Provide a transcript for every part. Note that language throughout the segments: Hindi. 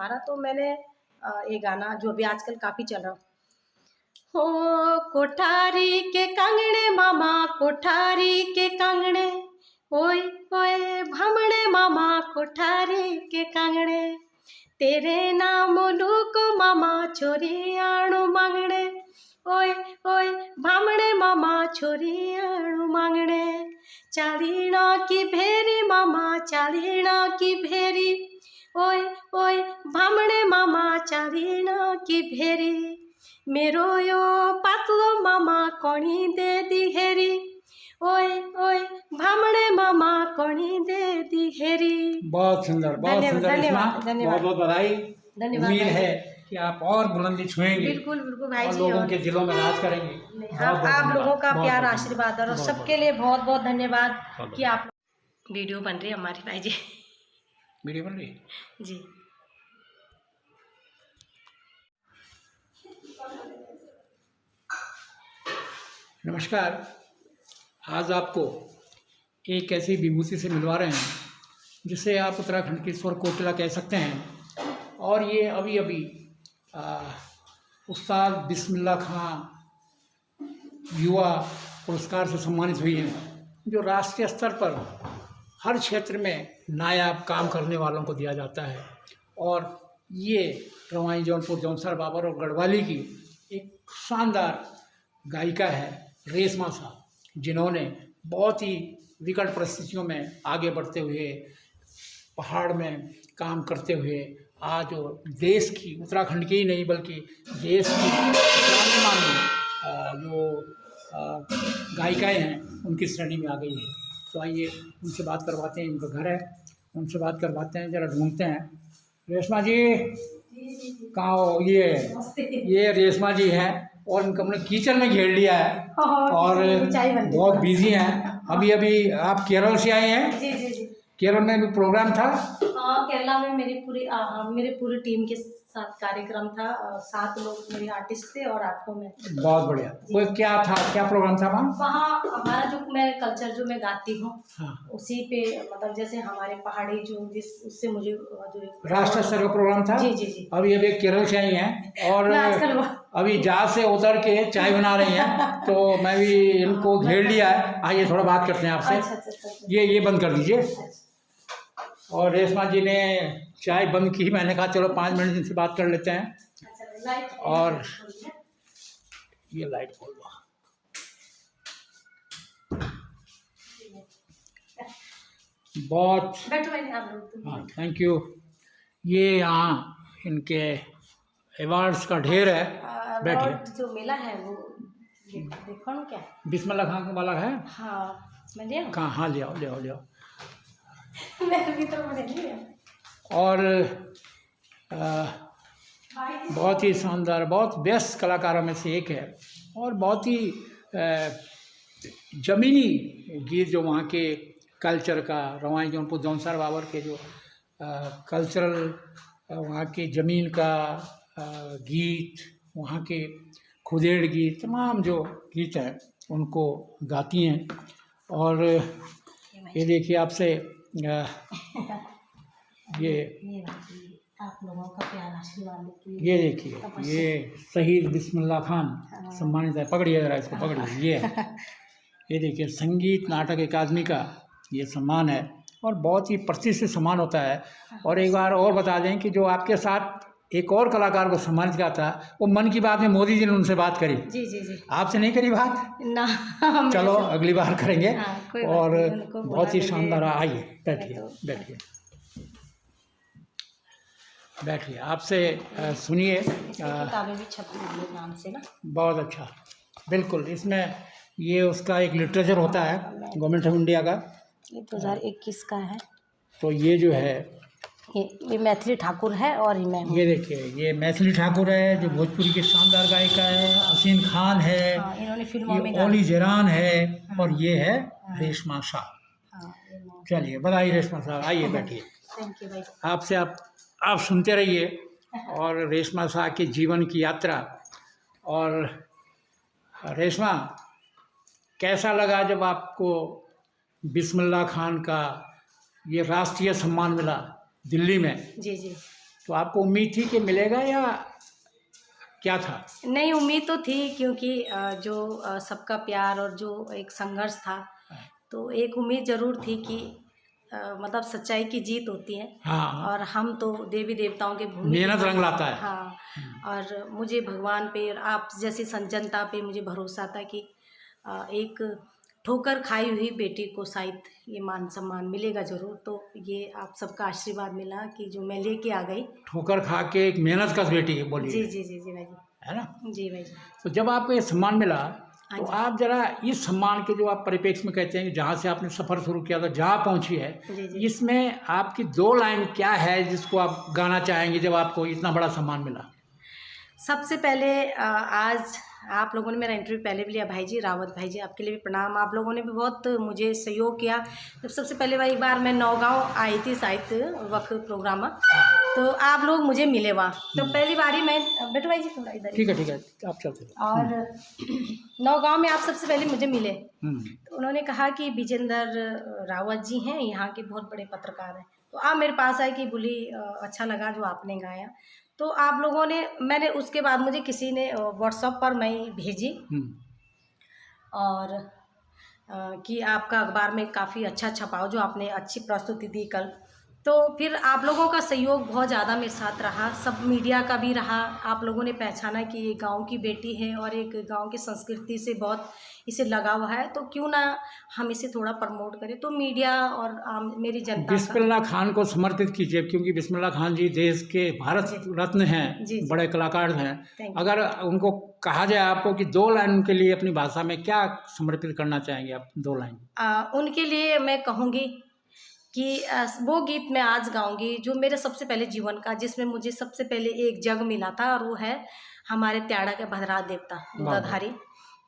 हमारा, तो मैंने ये गाना जो अभी आजकल काफ़ी चल रहा हो, कोठारी के कंगने मामा, कोठारी के कंगने, ओए ओए भमणे मामा, कोठारी के कंगने, तेरे नाम लूको मामा, छोरी आणु मांगणे, ओए ओए भामणे मामा, छोरी आणु मांगणे, चालीना की भेरी मामा, चालीना की भेरी, ओए ओए भामणे मामा, चालीना की भेरी, मेरो यो पातलो मामा, कोणी दे दी हेरी, ओए ओए भामणे मामा, कोणी दे दी हेरी। बहुत सुंदर, बहुत सुंदर। धन्यवाद, बहुत बहुत बधाई। धन्यवाद। उम्मीद है कि आप और बुलंदी छुएंगे, बिल्कुल बिल्कुल भाई और जी, लोगों और के दिलों में राज करेंगे। आप लोगों का प्यार आशीर्वाद और बहुत सबके लिए बहुत बहुत धन्यवाद बहुत कि आप वीडियो बन रही है हमारी भाई जी। वीडियो बन रही है जी नमस्कार। आज आपको एक ऐसी विभूति से मिलवा रहे हैं जिसे आप उत्तराखंड की स्वर कोकिला कह सकते हैं। और ये अभी अभी उस्ताद बिस्मिल्लाह खां युवा पुरस्कार से सम्मानित हुई हैं, जो राष्ट्रीय स्तर पर हर क्षेत्र में नायाब काम करने वालों को दिया जाता है। और ये रवाई जौनपुर जौनसर बाबर और गढ़वाली की एक शानदार गायिका है रेशमा साहब, जिन्होंने बहुत ही विकट परिस्थितियों में आगे बढ़ते हुए, पहाड़ में काम करते हुए आज देश की, उत्तराखंड की ही नहीं बल्कि देश की जानी मानी जो गायिकाएँ हैं उनकी श्रेणी में आ गई है। तो आइए उनसे बात करवाते हैं, उनका घर है, उनसे बात करवाते हैं, ज़रा ढूंढते हैं। रेशमा जी कहाँ हो? ये रेशमा जी हैं, और इनको हमने कीचड़ में घेर लिया है और बहुत बिजी हैं। अभी अभी आप केरल से आए हैं? जी जी जी। केरल में भी प्रोग्राम था? हाँ, केरला में मेरे पूरी टीम के साथ कार्यक्रम था, 7 लोग मेरे आर्टिस्ट थे और 8 को मैं। बहुत बढ़िया। कोई क्या था, क्या प्रोग्राम था वहाँ? वहाँ हमारा जो मैं कल्चर जो मैं गाती हूँ, हाँ, उसी पे मतलब जैसे हमारे पहाड़ी जो जिस उससे मुझे जो राष्ट्रीय स्तर का प्रोग्राम था। जी जी जी। अभी अभी केरल से आई हैं और आजकल अभी जहाज से उतर के चाय बना रही हैं, तो मैं भी इनको घेर लिया है। आइए थोड़ा बात करते हैं आपसे। अच्छा। ये बंद कर दीजिए। और रेशमा जी ने चाय बंद की, मैंने कहा चलो 5 मिनट इनसे बात कर लेते हैं। और ये लाइट खोल दो। बहुत हाँ, थैंक यू। ये यहाँ इनके अवार्ड्स का ढेर है। बैठिए। जो मेला है वो देखो ना क्या बिस्मिल्लाह खां वाला है। हाँ मैं ले कहाँ? हाँ ले आओ ले आओ ले आओ। मैं भी तो बने लिया। और बहुत ही शानदार, बहुत बेस्ट कलाकारों में से एक है, और बहुत ही ज़मीनी गीत जो वहाँ के कल्चर का, रवाई जौनपुर जौनसर बाबर के जो कल्चरल वहाँ के ज़मीन का गीत, वहाँ के खुदेड़ गीत, तमाम जो गीत हैं उनको गाती हैं। और ये देखिए आपसे ये आप लोगों का प्यार आशीर्वाद, ये देखिए, ये शहीद बिस्मिल्लाह खान सम्मानित है। पकड़िए ज़रा इसको, पकड़िए। ये देखिए संगीत नाटक अकादमी का ये सम्मान है, और बहुत ही प्रतिष्ठित सम्मान होता है। और एक बार और बता दें कि जो आपके साथ एक और कलाकार को सम्मानित किया था, वो मन की बात में मोदी जी ने उनसे बात करी। जी जी जी। आपसे नहीं करी बात ना? चलो अगली बार करेंगे। और बहुत ही शानदार। आइए बैठिए बैठिए बैठिए। आपसे सुनिए। किताबें भी छपी हुई है नाम से ना। बहुत अच्छा, बिल्कुल। इसमें ये उसका एक लिटरेचर होता है गवर्नमेंट ऑफ इंडिया का, ये 2021 का है। तो ये जो है ये मैथिली ठाकुर है, और ये देखिए ये मैथिली ठाकुर है जो भोजपुरी की शानदार गायिका है। हसीन खान है। हाँ, इन्होंने फिल्मों में ओली जरान है। और ये है रेशमा साहब। चलिए बधाई रेशमा साहब, आइए बैठिए। थैंक यू भाई। आपसे आप सुनते रहिए और रेशमा साहब की जीवन की यात्रा। और रेशमा, कैसा लगा जब आपको बिस्मिल्लाह खान का ये राष्ट्रीय सम्मान मिला दिल्ली में? जी जी, तो आपको उम्मीद थी कि मिलेगा या क्या था? नहीं, उम्मीद तो थी, क्योंकि जो सबका प्यार और जो एक संघर्ष था, तो एक उम्मीद ज़रूर थी कि मतलब सच्चाई की जीत होती है। हाँ, और हम तो देवी देवताओं के भूमि के मेहनत रंग लाता है। हाँ। और मुझे भगवान पे और आप जैसी जनता पे मुझे भरोसा था कि एक ठोकर खाई हुई बेटी को शायद ये मान सम्मान मिलेगा ज़रूर। तो ये आप सबका आशीर्वाद मिला कि जो मैं लेके आ गई। ठोकर खा के एक मेहनत कश बेटी है, जी बोलिए, जी जी जी भाई जी। है ना? जी भाई जी। तो जब आपको ये सम्मान मिला, हाँ तो जी। आप जरा इस सम्मान के जो आप परिप्रेक्ष्य में कहते हैं कि जहाँ से आपने सफ़र शुरू किया था, जहाँ पहुँची है, जी जी। इसमें आपकी 2 लाइन क्या है जिसको आप गाना चाहेंगे जब आपको इतना बड़ा सम्मान मिला? सबसे पहले आज आप लोगों ने मेरा इंटरव्यू पहले भी लिया भाई जी, रावत भाई जी, आपके लिए भी प्रणाम। आप लोगों ने भी बहुत मुझे सहयोग किया। जब सबसे पहले एक बार मैं नौगांव आई थी साहित्य वक्त प्रोग्राम में, तो आप लोग मुझे मिले वहाँ। तो पहली बारी मैं बेटू भाई जी थोड़ा इधर। ठीक है, आप चलते हैं। और नौगांव में आप सबसे पहले मुझे मिले, तो उन्होंने कहा कि विजेंद्र रावत जी हैं, यहाँ के बहुत बड़े पत्रकार हैं। तो आप मेरे पास आए कि बोली अच्छा लगा जो आपने गाया। तो आप लोगों ने, मैंने उसके बाद मुझे किसी ने व्हाट्सएप पर मैं भेजी, और कि आपका अखबार में काफ़ी अच्छा छपाओ, जो आपने अच्छी प्रस्तुति दी कल। तो फिर आप लोगों का सहयोग बहुत ज़्यादा मेरे साथ रहा, सब मीडिया का भी रहा। आप लोगों ने पहचाना कि ये गांव की बेटी है और एक गांव की संस्कृति से बहुत इसे लगा हुआ है, तो क्यों ना हम इसे थोड़ा प्रमोट करें। तो मीडिया और मेरी जनता का बिस्मिल्लाह खान को समर्पित कीजिए, क्योंकि बिस्मिल्लाह खान जी देश के भारत रत्न हैं, जी, जी। बड़े कलाकार हैं। Thank you। अगर उनको कहा जाए आपको कि 2 लाइन उनके लिए अपनी भाषा में क्या समर्पित करना चाहेंगे आप? 2 लाइन। उनके लिए मैं कहूँगी कि वो गीत मैं आज गाऊंगी जो मेरे सबसे पहले जीवन का, जिसमें मुझे सबसे पहले एक जग मिला था, और वो है हमारे त्याड़ा के भद्रराज देवता दूधाधारी।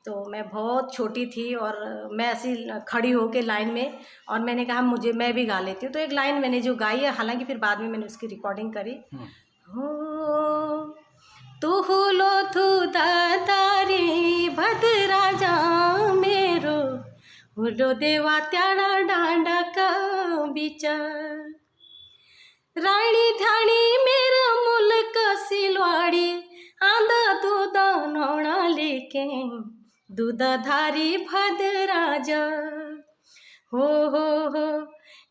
तो मैं बहुत छोटी थी और मैं ऐसी खड़ी होके लाइन में, और मैंने कहा मैं भी गा लेती हूँ। तो एक लाइन मैंने जो गाई है, हालांकि फिर बाद में मैंने उसकी रिकॉर्डिंग करी। हो तुहु लोथु दातारी भद्राजा मेरो, हुलो देवा त्याड़ा डांडा का बिचार, राणी ध्याणी मेरा मुल्क सिलवाड़ी, आंधा दूधा नौना लेके दूधाधारी भद्राजा। हो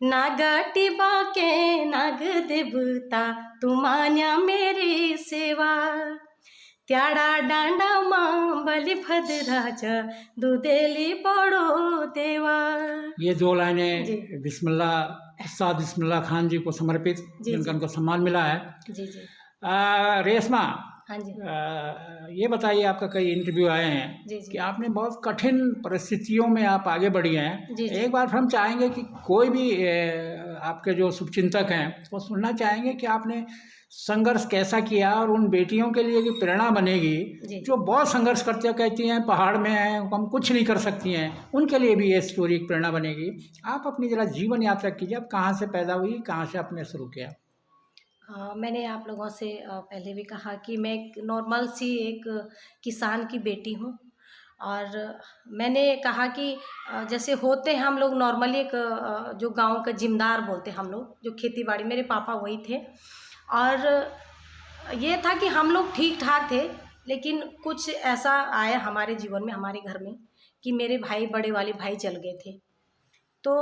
नागाटी बाके नाग देवता, तुमान्या मेरी सेवा, त्याड़ा डांडा माँ बलि भद्राजा, दूधेली बड़ो देवा। ये 2 लाइनें बिस्मिल्लाह खान जी को समर्पित, जिनका उनको सम्मान मिला है। जी जी। रेशमा, हाँ जी, ये बताइए, आपका कई इंटरव्यू आए हैं जी जी, कि आपने बहुत कठिन परिस्थितियों में आप आगे बढ़ी हैं। जी जी। एक बार हम चाहेंगे कि कोई भी आपके जो शुभचिंतक हैं वो सुनना चाहेंगे कि आपने संघर्ष कैसा किया, और उन बेटियों के लिए भी प्रेरणा बनेगी जो बहुत संघर्ष करते कहती हैं पहाड़ में हैं, हम कुछ नहीं कर सकती हैं, उनके लिए भी ये स्टोरी एक प्रेरणा बनेगी। आप अपनी जरा जीवन यात्रा कीजिए, आप कहाँ से पैदा हुई, कहाँ से आपने शुरू किया? मैंने आप लोगों से पहले भी कहा कि मैं एक नॉर्मल सी एक किसान की बेटी हूँ, और मैंने कहा कि जैसे होते हैं हम लोग नॉर्मली, एक जो गांव का जिम्मेदार बोलते हैं हम लोग, जो खेती बाड़ी, मेरे पापा वही थे। और ये था कि हम लोग ठीक ठाक थे, लेकिन कुछ ऐसा आया हमारे जीवन में, हमारे घर में, कि मेरे भाई, बड़े वाले भाई जल गए थे। तो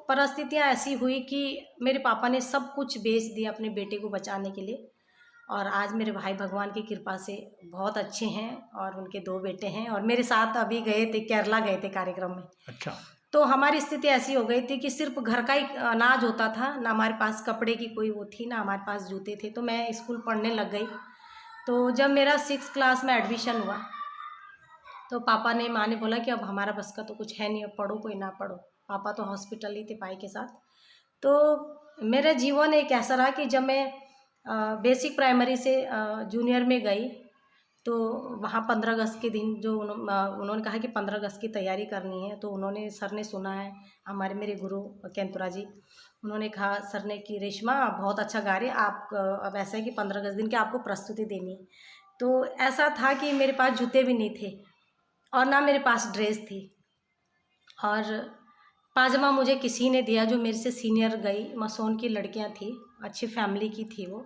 परिस्थितियाँ ऐसी हुई कि मेरे पापा ने सब कुछ बेच दिया अपने बेटे को बचाने के लिए, और आज मेरे भाई भगवान की कृपा से बहुत अच्छे हैं, और उनके 2 बेटे हैं, और मेरे साथ अभी गए थे, केरला गए थे कार्यक्रम में। अच्छा। तो हमारी स्थिति ऐसी हो गई थी कि सिर्फ घर का ही अनाज होता था, ना हमारे पास कपड़े की कोई वो थी, ना हमारे पास जूते थे। तो मैं स्कूल पढ़ने लग गई। तो जब मेरा 6th क्लास में एडमिशन हुआ, तो पापा ने, माँ ने बोला कि अब हमारा बस का तो कुछ है नहीं, अब पढ़ो कोई ना पढ़ो। पापा तो हॉस्पिटल ही थे भाई के साथ। तो मेरा जीवन एक ऐसा रहा कि जब मैं बेसिक प्राइमरी से जूनियर में गई, तो वहाँ 15 अगस्त के दिन जो उन्होंने कहा कि 15 अगस्त की तैयारी करनी है, तो उन्होंने, सर ने सुना है, हमारे मेरे गुरु केंतुरा जी, उन्होंने कहा सर ने कि रेशमा आप बहुत अच्छा गा रहे हैं, आप अब ऐसा है कि 15 अगस्त दिन की आपको प्रस्तुति देनी है। तो ऐसा था कि मेरे पास जूते भी नहीं थे, और ना मेरे पास ड्रेस थी, और पाजामा मुझे किसी ने दिया जो मेरे से सीनियर गई, मसोन की लड़कियां थी, अच्छी फैमिली की थी वो।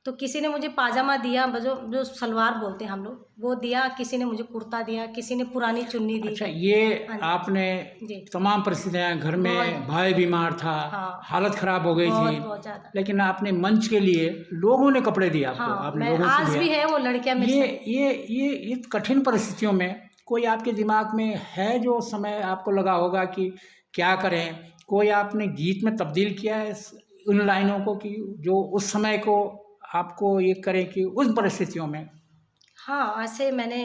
तो किसी ने मुझे पाजामा दिया, जो जो सलवार बोलते हैं हम लोग, वो दिया, किसी ने मुझे कुर्ता दिया, किसी ने पुरानी चुन्नी दी। अच्छा, ये हाँ जी। आपने जी। तमाम परिस्थितियाँ, घर में बहुत। भाई बीमार था, हाँ। हालत खराब हो गई बहुत थी, बहुत ज़्यादा। लेकिन आपने मंच के लिए लोगों ने कपड़े दिए आपको, हाँ, आपने मैं लोगों से आज लिया। भी है वो लड़कियां मेरे ये साथ। ये इस कठिन परिस्थितियों में कोई आपके दिमाग में है जो समय आपको लगा होगा कि क्या करें? कोई आपने गीत में तब्दील किया है उन लाइनों को कि जो उस समय को आपको ये करे कि उन परिस्थितियों में? हाँ, ऐसे मैंने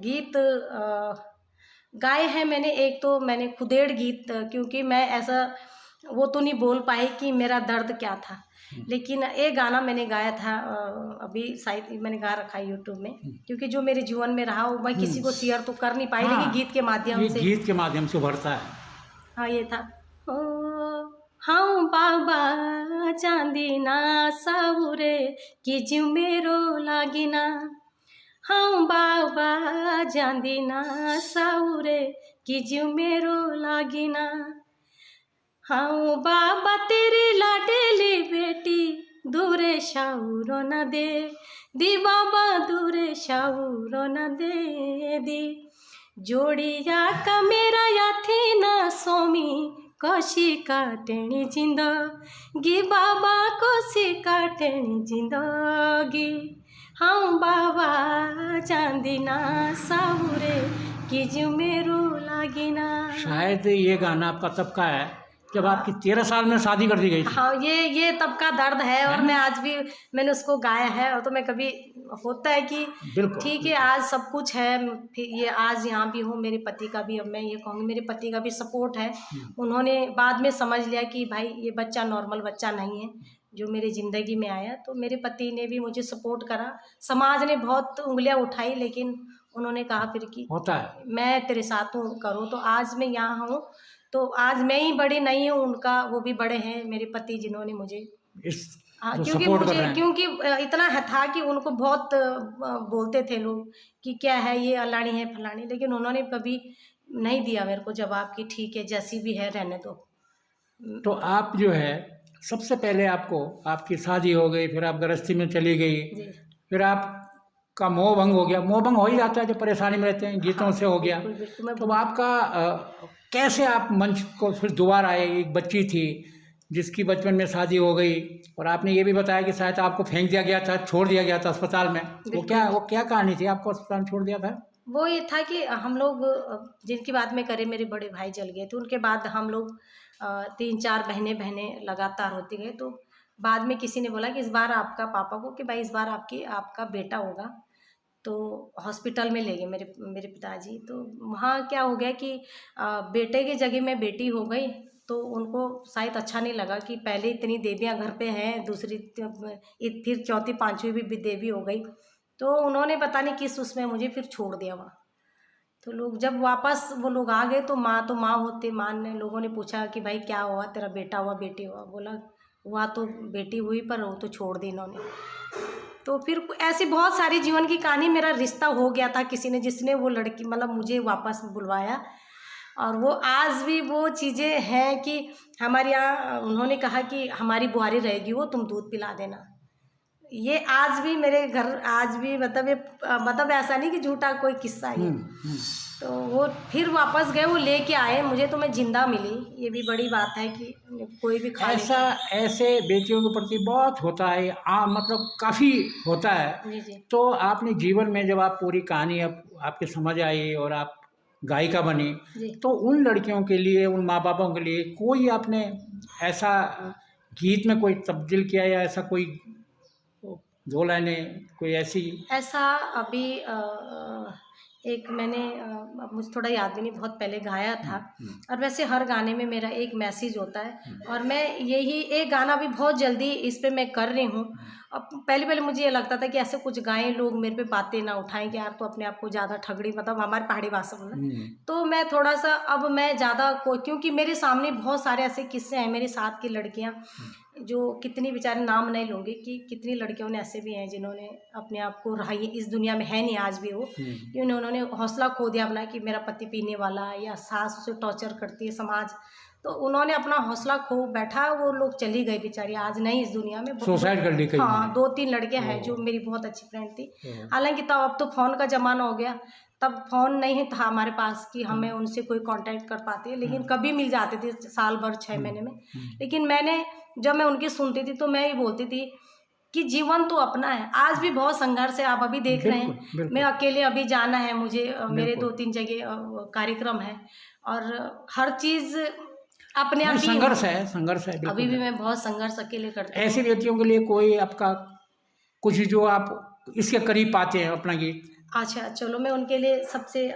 गीत गाए हैं मैंने। एक तो मैंने खुदेड़ गीत, क्योंकि मैं ऐसा वो तो नहीं बोल पाई कि मेरा दर्द क्या था, लेकिन एक गाना मैंने गाया था, अभी शायद मैंने गा रखा है यूट्यूब में, क्योंकि जो मेरे जीवन में रहा वो मैं किसी को शेयर तो कर नहीं पाई, लेकिन हाँ, गीत के माध्यम ये से। गीत के माध्यम से उभरता है। हाँ, ये था। ओ हाँ बाबा चांदी ना सावुरे कि जीव मेरो लागिना, हाँ बाबा चांदी ना सावुरे कि जीव मेरो लागिना, हाँ बाबा तेरी लाडेली बेटी दूरे शाऊरो न दे दी, बाबा दूरे शाऊरो न दे दी, जोड़िया का मेरा या थी ना सोमी कोशी काटणी जिंदगी, बाबा कोशी काटणी जिंदगी, हाँ बाबा चांदी ना सावुरे कि जो मेरो लागिना। शायद ये गाना आपका तब का है जब आपकी 13 साल में शादी कर दी गई थी। हाँ, ये तब का दर्द है, और मैं आज भी मैंने उसको गाया है। और तो मैं कभी होता है कि बिल्कुल, ठीक है आज सब कुछ है, फिर ये आज यहाँ भी हूँ, मेरे पति का भी, अब मैं ये कहूँगी मेरे पति का भी सपोर्ट है। उन्होंने बाद में समझ लिया कि भाई ये बच्चा नॉर्मल बच्चा नहीं है जो मेरी ज़िंदगी में आया, तो मेरे पति ने भी मुझे सपोर्ट करा। समाज ने बहुत उंगलियाँ उठाई, लेकिन उन्होंने कहा फिर कि होता है। मैं तेरे साथ हूँ, करो। तो आज मैं यहाँ हूँ। तो आज मैं ही बड़ी नहीं हूँ, उनका वो भी बड़े हैं मेरे पति, जिन्होंने मुझे इस हाँ, जो क्योंकि सपोर्ट कर रहे मुझे हैं। क्योंकि इतना है था कि उनको बहुत बोलते थे लोग कि क्या है ये अलानी है फलानी, लेकिन उन्होंने कभी नहीं दिया मेरे को जवाब कि ठीक है जैसी भी है रहने दो। तो आप जो है सबसे पहले आपकी शादी हो गई, फिर आप गृहस्थी में चली गई, जी। फिर आपका मोह भंग हो गया। मोह भंग हो ही जाता है जब परेशानी में रहते हैं, गीतों हाँ, से हो गया। बिल्कुल बिल्कुल। मैं तो आपका कैसे आप मंच को फिर दोबारा आए? एक बच्ची थी जिसकी बचपन में शादी हो गई, और आपने ये भी बताया कि शायद आपको फेंक दिया गया था, छोड़ दिया गया था अस्पताल में। वो क्या कहानी थी, आपको अस्पताल में छोड़ दिया था? वो ये था कि हम लोग जिनकी बात में करें, मेरे बड़े भाई जल गए थे, उनके बाद हम लोग 3-4 बहनें लगातार होती गए। तो बाद में किसी ने बोला कि इस बार आपका पापा को कि भाई इस बार आपका बेटा होगा, तो हॉस्पिटल में ले गए मेरे मेरे पिताजी। तो वहाँ क्या हो गया कि बेटे की जगह में बेटी हो गई, तो उनको शायद अच्छा नहीं लगा कि पहले इतनी देवियाँ घर पे हैं, दूसरी फिर चौथी पांचवी भी देवी हो गई, तो उन्होंने पता नहीं किस उसमें मुझे फिर छोड़ दिया वहाँ। तो लोग जब वापस वो लोग आ गए, तो माँ होते, माँ ने लोगों ने पूछा कि भाई क्या हुआ, तेरा बेटा हुआ बेटी हुआ? बोला हुआ तो बेटी हुई, पर वो तो छोड़ दी इन्होंने। तो फिर ऐसी बहुत सारी जीवन की कहानी। मेरा रिश्ता हो गया था किसी ने, जिसने वो लड़की मतलब मुझे वापस बुलवाया, और वो आज भी वो चीज़ें हैं कि हमारे यहाँ उन्होंने कहा कि हमारी बुआरी रहेगी वो, तुम दूध पिला देना। ये आज भी मेरे घर, आज भी मतलब ये मतलब ऐसा नहीं कि झूठा कोई किस्सा है। तो वो फिर वापस गए, वो लेके आए मुझे, तो मैं जिंदा मिली। ये भी बड़ी बात है कि कोई भी खा ऐसे बेटियों के प्रति बहुत होता है, मतलब काफ़ी होता है। जी जी तो आपने जीवन में जब आप पूरी कहानी अब आपके समझ आई और आप गायिका बनी, जी। तो उन लड़कियों के लिए, उन माँ बापों के लिए कोई आपने ऐसा गीत में कोई तब्दील किया, या ऐसा कोई 2 लाइनें कोई ऐसा अभी एक मैंने अब मुझे थोड़ा याद भी नहीं, बहुत पहले गाया था। और वैसे हर गाने में मेरा एक मैसेज होता है, और मैं यही एक गाना भी बहुत जल्दी इस पे मैं कर रही हूँ। अब पहले मुझे ये लगता था कि ऐसे कुछ गाएं, लोग मेरे पे बातें ना उठाएं कि यार तो अपने आप को ज़्यादा ठगड़ी, मतलब हमारे पहाड़ी भाषा में। तो मैं थोड़ा सा अब मैं ज़्यादा क्योंकि मेरे सामने बहुत सारे ऐसे किस्से हैं, मेरे साथ की लड़कियाँ जो कितनी बेचारे, नाम नहीं लूँगी कि कितनी लड़कियों ने ऐसे भी हैं जिन्होंने अपने आप को रहा, इस दुनिया में है नहीं आज भी वो, कि उन्होंने हौसला खो दिया अपना कि मेरा पति पीने वाला है, या सास उसे टॉर्चर करती है समाज, तो उन्होंने अपना हौसला खो बैठा, वो लोग चली गई बेचारी, आज नहीं इस दुनिया में। सुसाइड कर ली कहीं? हाँ, 2-3 लड़कियां हैं जो मेरी बहुत अच्छी फ्रेंड थी। हालांकि तब अब तो फ़ोन का ज़माना हो गया, तब फ़ोन नहीं था हमारे पास कि हमें उनसे कोई कांटेक्ट कर पाते हैं, लेकिन कभी मिल जाते थे साल भर 6 महीने में। लेकिन जब मैं उनकी सुनती थी तो मैं ही बोलती थी कि जीवन तो अपना है। आज भी बहुत संघर्ष है, आप अभी देख रहे हैं, मैं अकेले अभी जाना है मुझे, मेरे 2-3 जगह कार्यक्रम है, और हर चीज़ अपने आप ही संघर्ष है अभी भी मैं बहुत संघर्ष अकेले करती हूँ। ऐसे व्यक्तियों के लिए कोई आपका कुछ जो आप इसके करीब पाते हैं अपना गीत? अच्छा, चलो मैं उनके लिए सबसे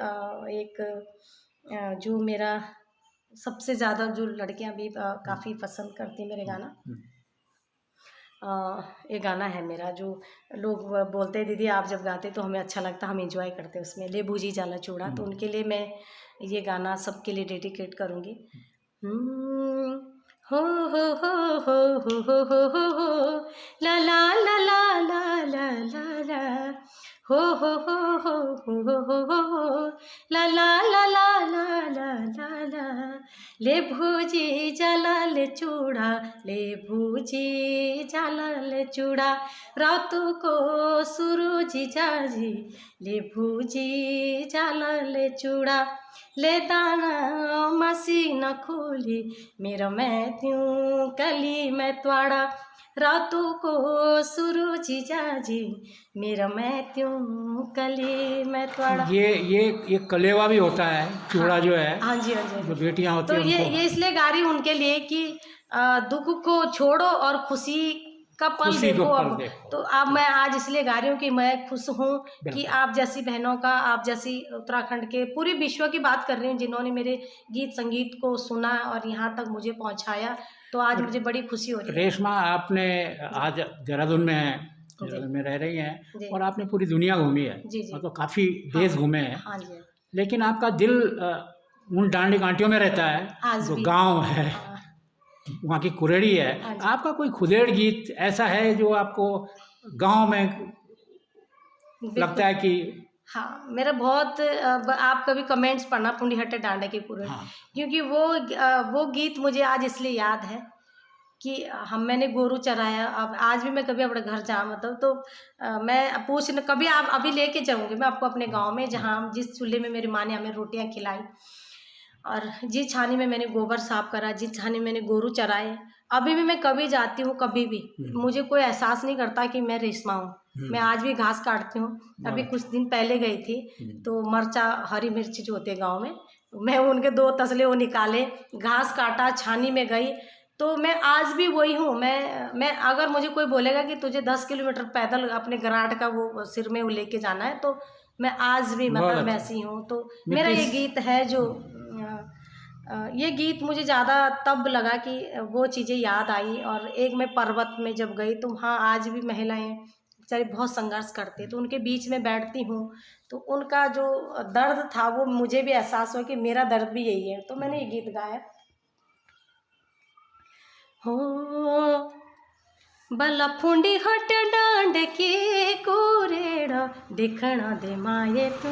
जो मेरा सबसे ज़्यादा जो लड़कियां भी काफ़ी पसंद करती हैं मेरे गाना, ये गाना है मेरा जो लोग बोलते हैं दीदी आप जब गाते तो हमें अच्छा लगता, हम एंजॉय करते हैं उसमें, ले बूझी जाला चूड़ा। तो उनके लिए मैं ये गाना सबके लिए डेडिकेट करूँगी। हो हो हो हो हो हो हो हो ला ला ला ला ला ला ला ला हो हो हो हो हो हो हो ला ला ला ला ला ला ला ला ले भूजी जाला ले चूड़ा, ले भूजी जाला ले चूड़ा, रातों को सूरज जाजी, ले भूजी जाला ले चूड़ा, ले दाना मसी न खोली, मेरा मैं त्यों कली मैं त्वाड़ा, रातों को सूरज जाजी, मेरा मैं त्यों कली मैं त्वाड़ा। ये कलेवा भी होता है चूड़ा जो है। हाँ जी, हाँ जी, जो बेटियां होती तो हैं ये इसलिए गा रही हूँ उनके लिए कि दुख को छोड़ो और खुशी का पल देखो। अब तो अब मैं आज इसलिए गा रही हूँ कि मैं खुश हूँ कि आप जैसी बहनों का, आप जैसी उत्तराखंड के, पूरे विश्व की बात कर रही हूँ, जिन्होंने मेरे गीत संगीत को सुना और यहाँ तक मुझे पहुँचाया, तो आज मुझे बड़ी खुशी हो रही है। रेशमा, आपने आज देहरादून में हैं, देहरादून में रह रही हैं और आपने पूरी दुनिया घूमी है, मतलब काफ़ी देश घूमे हैं। हाँ जी। लेकिन आपका दिल उन डांडी कांटियों में रहता है जो गाँव है, वहाँ की कुरेड़ी है। आपका कोई खुदेड़ गीत ऐसा है जो आपको गांव में लगता है कि? हाँ, मेरा बहुत आप कभी कमेंट्स पढ़ना पुंडी हटे डांडे की कुरेड़ी। हाँ। क्योंकि वो गीत मुझे आज इसलिए याद है कि मैंने गोरू चराया। अब आज भी मैं कभी अपने घर जाऊँ मतलब तो मैं कभी आप अभी लेके जाऊँगी मैं आपको अपने गाँव में, जहाँ जिस चूल्हे में मेरी माँ ने हमें रोटियाँ खिलाई, और जिस छानी में मैंने गोबर साफ करा, जिस छानी में मैंने गोरू चराए, अभी भी मैं कभी जाती हूँ, कभी भी मुझे कोई एहसास नहीं करता कि मैं रेशमा हूँ। मैं आज भी घास काटती हूँ। अभी कुछ दिन पहले गई थी तो मरचा, हरी मिर्च जो होते हैं गाँव में, मैं उनके 2 तसले वो निकाले, घास काटा, छानी में गई, तो मैं आज भी वही हूँ। मैं अगर मुझे कोई बोलेगा कि तुझे 10 किलोमीटर पैदल अपने गराट का वो सिर में वो लेके जाना है, तो मैं आज भी मतलब वैसी हूँ। तो मेरा ये गीत है जो ये गीत मुझे ज़्यादा तब लगा कि वो चीज़ें याद आई। और एक मैं पर्वत में जब गई तो हाँ, आज भी महिलाएं बेचारी बहुत संघर्ष करते हैं, तो उनके बीच में बैठती हूँ, तो उनका जो दर्द था वो मुझे भी एहसास हुआ कि मेरा दर्द भी यही है, तो मैंने ये गीत गाया। हो बला फुंडी हट डांड के कोरेड़ा, देखना दे माये तू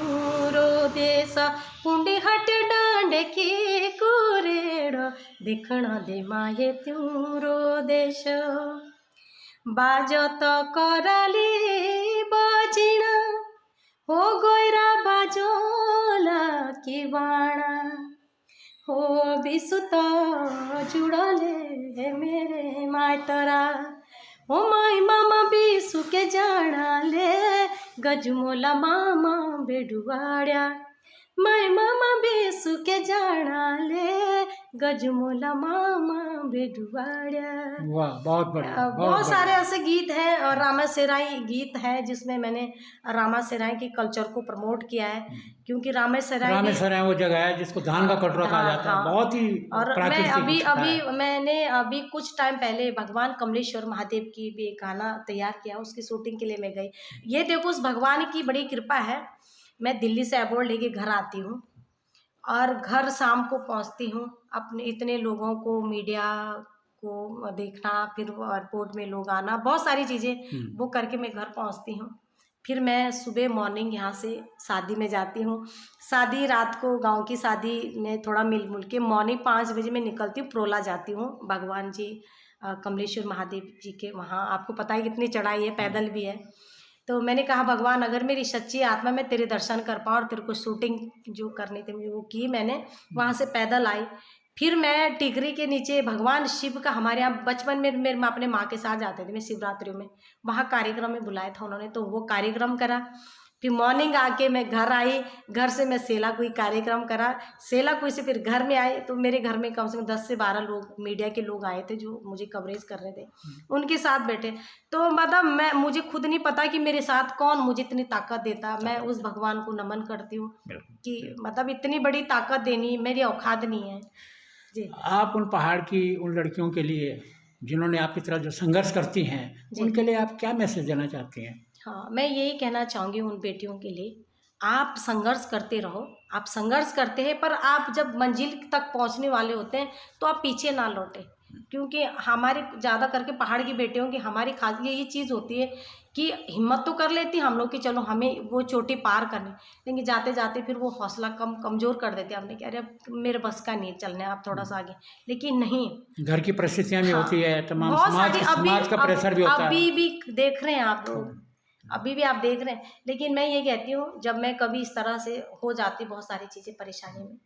रो देसा, फुंडी हट डांड के कोरेड़ा, देखना दे माये तू रो देश, बाजो तो कराली बाजिना, हो गोयरा बाजोला की बाणा, हो बिसुता जुड़ाले है मेरे मायतरा, ओ माई मामा बिसु के जाना ले, गजमोला मामा बेडुआड़िया, माई मामा बिसु के जाना ले, गजमोला मामा बेडुआड़िया। वाह, बहुत बढ़िया। बहुत सारे ऐसे गीत हैं और रामा सेराई गीत है जिसमें मैंने रामा सेराई के कल्चर को प्रमोट किया है, क्योंकि रामा सेराई वो जगह है जिसको धान का कटोरा कहा जाता है, बहुत ही। और मैं अभी कुछ टाइम पहले भगवान कमलेश्वर महादेव की भी एक गाना तैयार किया, उसकी शूटिंग के लिए मैं गई। ये देखो उस भगवान की बड़ी कृपा है, मैं दिल्ली से अवार्ड लेके घर आती हूँ और घर शाम को पहुँचती हूँ, अपने इतने लोगों को, मीडिया को देखना, फिर एयरपोर्ट में लोग आना, बहुत सारी चीज़ें वो करके मैं घर पहुँचती हूँ। फिर मैं सुबह मॉर्निंग यहाँ से शादी में जाती हूँ। शादी रात को, गांव की शादी में थोड़ा मिल मुल के मॉर्निंग 5 बजे मैं निकलती हूँ, प्रोला जाती हूँ भगवान जी कमलेश्वर महादेव जी के वहाँ। आपको पता है कितनी चढ़ाई है, पैदल भी है। तो मैंने कहा भगवान अगर मेरी सच्ची आत्मा में तेरे दर्शन कर पाऊँ, और तेरे को शूटिंग जो करनी थी मुझे वो की मैंने, वहाँ से पैदल आई। फिर मैं टिकरी के नीचे भगवान शिव का, हमारे यहाँ बचपन में मेरे माँ अपने माँ के साथ जाते थे, मैं शिवरात्रियों में वहाँ कार्यक्रम में बुलाया था उन्होंने, तो वो कार्यक्रम करा। फिर मॉर्निंग आके मैं घर आई, घर से मैं सेला कोई कार्यक्रम करा, सेला कोई से फिर घर में आए। तो मेरे घर में कम से कम 10 से 12 लोग मीडिया के लोग आए थे जो मुझे कवरेज कर रहे थे, उनके साथ बैठे। तो मतलब मैं, मुझे खुद नहीं पता कि मेरे साथ कौन मुझे इतनी ताकत देता। मैं उस भगवान को नमन करती हूँ कि मतलब इतनी बड़ी ताकत देनी मेरी औकात नहीं है जी। आप उन पहाड़ की उन लड़कियों के लिए जिन्होंने आपकी तरह जो संघर्ष करती हैं, उनके लिए आप क्या मैसेज देना चाहती हैं? हाँ, मैं यही कहना चाहूँगी उन बेटियों के लिए, आप संघर्ष करते रहो। आप संघर्ष करते हैं, पर आप जब मंजिल तक पहुँचने वाले होते हैं तो आप पीछे ना लौटें। क्योंकि हमारे ज़्यादा करके पहाड़ की बेटियों की हमारी खास यही चीज़ होती है कि हिम्मत तो कर लेती हम लोग कि चलो हमें वो चोटी पार करनी, लेकिन जाते जाते फिर वो हौसला कमज़ोर कर देते हैं। हमने कह रहे अब मेरे बस का नहीं चलना है, आप थोड़ा सा आगे, लेकिन नहीं, घर की परिस्थितियाँ भी होती है, तमाम बहुत समाज का प्रेशर भी होता है। अभी भी देख रहे हैं आप लोग, अभी भी आप देख रहे हैं। लेकिन मैं ये कहती हूँ, जब मैं कभी इस तरह से हो जाती बहुत सारी चीज़ें परेशानी में,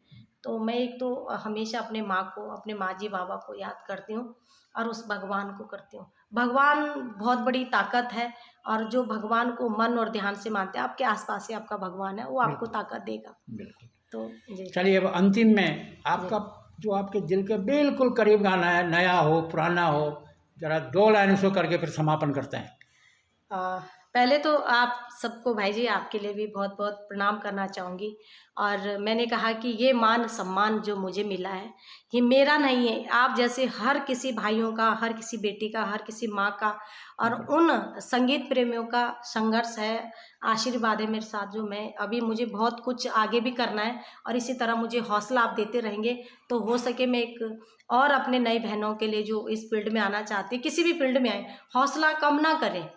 तो मैं एक तो हमेशा अपने माँ को, अपने माँ जी बाबा को याद करती हूँ और उस भगवान को करती हूँ। भगवान बहुत बड़ी ताकत है, और जो भगवान को मन और ध्यान से मानते हैं, आपके आसपास ही आपका भगवान है, वो आपको ताकत देगा। बिल्कुल। तो जी, चलिए अब अंतिम में आपका जो आपके दिल के बिल्कुल करीब गाना है, नया हो पुराना हो, जरा 2 लाइन उसको करके फिर समापन करते हैं। पहले तो आप सबको भाई जी, आपके लिए भी बहुत बहुत प्रणाम करना चाहूँगी। और मैंने कहा कि ये मान सम्मान जो मुझे मिला है, ये मेरा नहीं है, आप जैसे हर किसी भाइयों का, हर किसी बेटी का, हर किसी माँ का, और उन संगीत प्रेमियों का संघर्ष है, आशीर्वाद है मेरे साथ। जो मैं अभी, मुझे बहुत कुछ आगे भी करना है, और इसी तरह मुझे हौसला आप देते रहेंगे तो हो सके मैं एक और अपने नई बहनों के लिए जो इस फील्ड में आना चाहती है, किसी भी फील्ड में आए, हौसला कम ना करें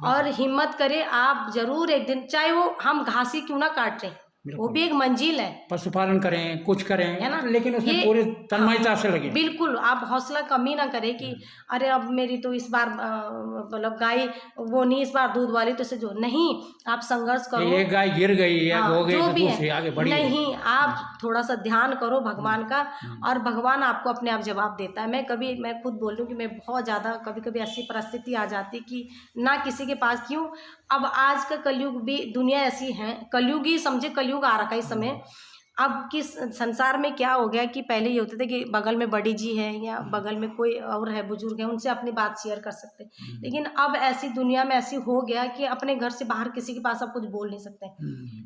और हिम्मत करें। आप जरूर एक दिन, चाहे वो हम घास ही क्यों ना काट रहे, वो भी एक मंजिल है। पशुपालन करें, कुछ करें, है ना, लेकिन उसमें ये पूरी तन्मयता से लगे। बिल्कुल, आप हौसला कमी ना करें कि अरे अब मेरी तो इस बार मतलब गाय वो नहीं, इस बार दूध वाली, तो इसे जो नहीं, आप संघर्ष करो। ये गाय गिर गई या हाँ, हो गई जो तो भी दूसरी है, आगे बढ़ी नहीं, आप थोड़ा सा ध्यान करो भगवान का, और भगवान आपको अपने आप जवाब देता है। मैं खुद बोल रही हूँ कि मैं बहुत ज़्यादा कभी कभी ऐसी परिस्थिति आ जाती कि ना किसी के पास, क्यों, अब आज का कलयुग भी, दुनिया ऐसी है, कलयुग ही समझे, कलयुग आ रखा है इस समय। अब किस संसार में क्या हो गया कि पहले ये होते थे कि बगल में बड़ी जी है या बगल में कोई और है, बुजुर्ग है, उनसे अपनी बात शेयर कर सकते, लेकिन अब ऐसी दुनिया में ऐसी हो गया कि अपने घर से बाहर किसी के पास आप कुछ बोल नहीं सकते।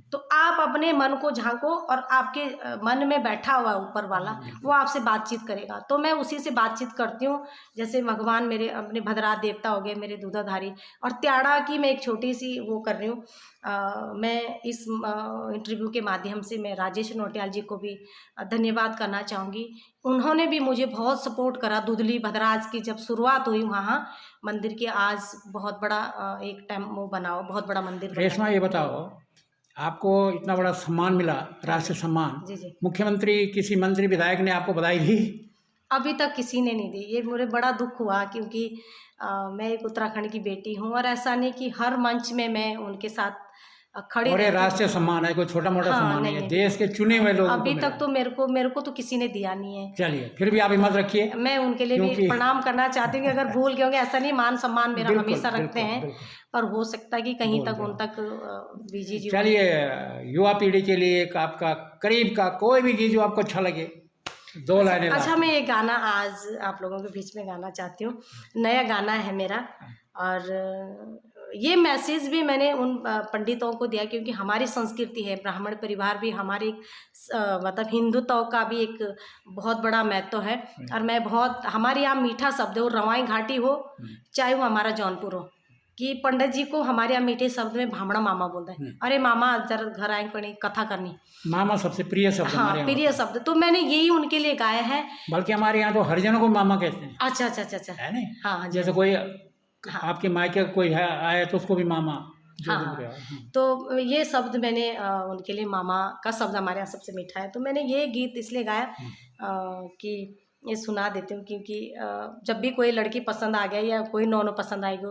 तो आप अपने मन को झांको, और आपके मन में बैठा हुआ ऊपर वाला, वो आपसे बातचीत करेगा। तो मैं उसी से बातचीत करती हूँ। जैसे भगवान मेरे अपने भद्रात देवता हो गए, मेरे दूधाधारी, और त्याड़ा की मैं एक छोटी सी वो कर रही हूँ। मैं इस इंटरव्यू के माध्यम से मैं राजेश नोटियाल जी को भी धन्यवाद करना चाहूँगी। उन्होंने भी मुझे बहुत सपोर्ट करा। दुधली भद्राज की जब शुरुआत हुई वहाँ मंदिर की, आज बहुत बड़ा एक टाइम वो बनाओ, बहुत बड़ा मंदिर बना। रेशमा, ये बताओ, आपको इतना बड़ा सम्मान मिला, राष्ट्रीय सम्मान, जी जी, मुख्यमंत्री, किसी मंत्री, विधायक ने आपको बधाई दी? अभी तक किसी ने नहीं दी। ये मुझे बड़ा दुख हुआ, क्योंकि मैं एक उत्तराखंड की बेटी हूँ, और ऐसा नहीं कि हर मंच में मैं उनके साथ खड़ी और ये रहती हूँ। राष्ट्रीय सम्मान है, कोई छोटा मोटा हाँ, सम्मान नहीं है, नहीं। देश के चुने हुए लोगों को अभी मिला। तक तो मेरे को तो किसी ने दिया नहीं है। चलिए, फिर भी आप हिम्मत रखिए। मैं उनके लिए भी प्रणाम करना चाहती हूँ कि अगर भूल गए होंगे, ऐसा नहीं, मान सम्मान मेरा बिल्कुल, हमेशा रखते बिल्कुल, हैं, बिल्कुल। पर हो सकता है कि कहीं भूल तक गए। उन तक बीजी जी। चलिए, युवा पीढ़ी के लिए एक आपका करीब का कोई भी गीत जो आपको अच्छा लगे, 2 लाइनें। अच्छा, मैं एक गाना आज आप लोगों के बीच में गाना चाहती हूँ। नया गाना है मेरा, और ये मैसेज भी मैंने उन पंडितों को दिया, क्योंकि हमारी संस्कृति है, ब्राह्मण परिवार भी हमारी मतलब हिंदुत्व का भी एक बहुत बड़ा महत्व है। और मैं बहुत, हमारे यहाँ मीठा शब्द हो, रवाई घाटी हो, चाहे वो हमारा जौनपुर हो, कि पंडित जी को हमारे यहाँ मीठे शब्द में भामड़ा मामा बोलता है। अरे मामा जरा घर आए करनी कथा करनी, मामा सबसे प्रिय शब्द हाँ, हमारे यहाँ। प्रिय शब्द, तो मैंने यही उनके लिए गाया है। बल्कि हमारे यहाँ तो हरिजनों को मामा कहते हैं। अच्छा अच्छा अच्छा अच्छा, है नहीं? हाँ, जैसे कोई आपके मायके कोई है आए तो उसको भी मामा, हाँ जोधपुर हाँ। है, हाँ। तो ये शब्द मैंने उनके लिए, मामा का शब्द हमारे यहाँ सबसे मीठा है, तो मैंने ये गीत इसलिए गाया कि ये सुना देती हूँ, क्योंकि जब भी कोई लड़की पसंद आ गया या कोई नौनो पसंद आएगी